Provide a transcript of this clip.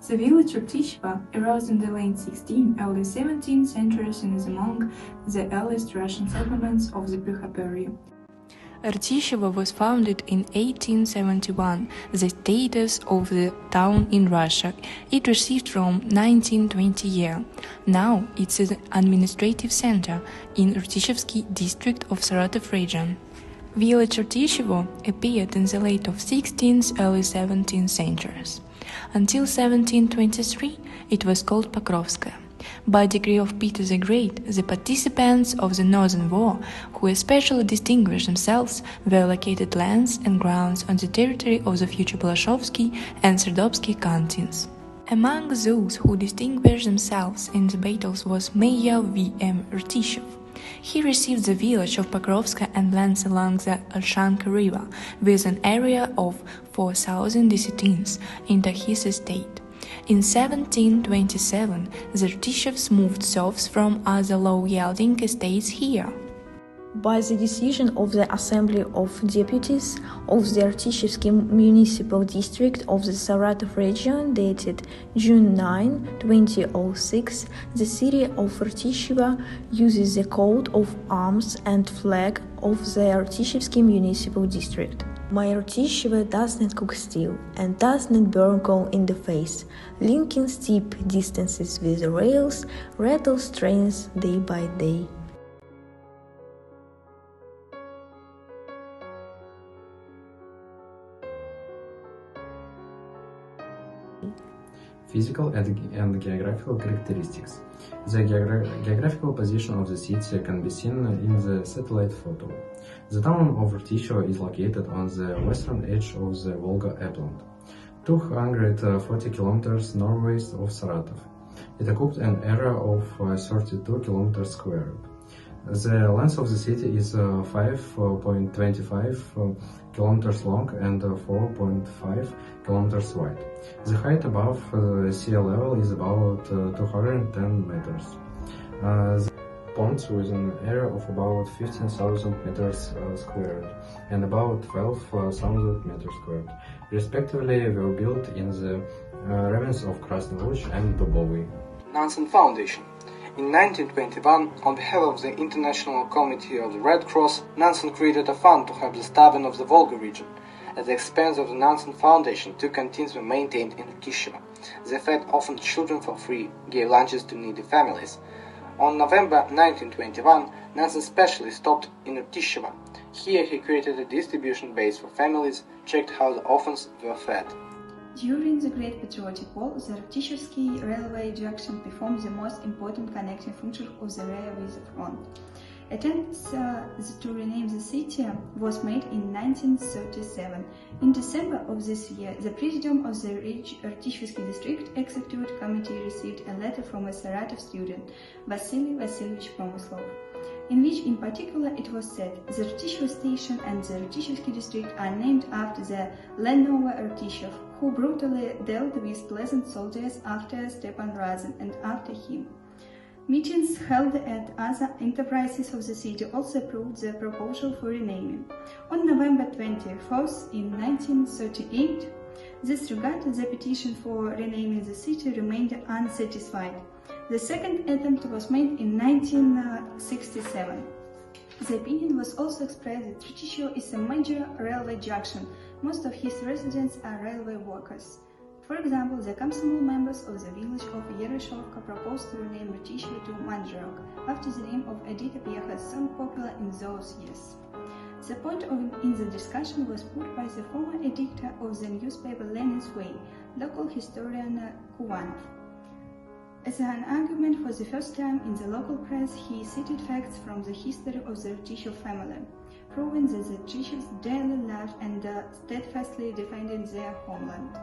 The village of Tishva arose in the late 16th, early 17th centuries and is among the earliest Russian settlements of the Prukha period. Rtishevo was founded in 1871, the status of the town in Russia. It received from 1920 year. Now it's an administrative center in Rtishevsky district of Saratov region. Village Rtishevo appeared in the late of 16th, early 17th centuries. Until 1723, it was called Pokrovskaya. By decree of Peter the Great, the participants of the Northern War, who especially distinguished themselves, were allocated lands and grounds on the territory of the future Balashovsky and Serdobsky cantons. Among those who distinguished themselves in the battles was Mayor V.M. Rtishev. He received the village of Pokrovska and lands along the Olshanka River, with an area of 4,000 descendants into his estate. In 1727, the Rtishevs moved serfs from other low-yielding estates here. By the decision of the Assembly of Deputies of the Rtishevsky Municipal District of the Saratov region dated June 9, 2006, the city of Rtishevo uses the coat of arms and flag of the Rtishevsky Municipal District. Mayor Rtishevo does not cook steel and does not burn coal in the face, linking steep distances with rails, rattles trains day by day. Physical and geographical characteristics. The geographical position of the city can be seen in the satellite photo. The town of Rtishevo is located on the western edge of the Volga upland, 240 kilometers northwest of Saratov. It occupies an area of 32 kilometers squared. The length of the city is 5.25 kilometers long and 4.5 kilometers wide. The height above sea level is about 210 meters. The ponds with an area of about 15,000 meters squared and about 12,000 meters squared, respectively, were built in the ravines of Krasny Luch and Dubovy. Nansen Foundation. In 1921, on behalf of the International Committee of the Red Cross, Nansen created a fund to help the starving of the Volga region. At the expense of the Nansen Foundation, 2 canteens were maintained in Rtishevo. They fed orphan children for free, gave lunches to needy families. On November 1921, Nansen specially stopped in Rtishevo. Here he created a distribution base for families, checked how the orphans were fed. During the Great Patriotic War, the Rtishevsky railway junction performed the most important connecting function of the railway with the front. Attempts to rename the city was made in 1937. In December of this year, the Presidium of the Rtishevsky District Executive Committee received a letter from a Saratov student, Vasily Vasilievich Promoslov, in which in particular it was said, the Rtishevo station and the Rtishevsky district are named after the landowner Rtishev, who brutally dealt with peasant soldiers after Stepan Razin and after him. Meetings held at other enterprises of the city also approved the proposal for renaming. On November 24th in 1938, this regard the petition for renaming the city remained unsatisfied. The second attempt was made in 1967. The opinion was also expressed that Rtishevo is a major railway junction. Most of his residents are railway workers. For example, the Komsomol members of the village of Yeroshovka proposed to rename Rtishevo to Manzherok, after the name of Edita Piacha, so popular in those years. The point in the discussion was put by the former editor of the newspaper Lenin's Way, local historian Kuvanov. As an argument for the first time in the local press, he cited facts from the history of the Rtishev family, proving that the Rtishevs dearly loved and steadfastly defended their homeland.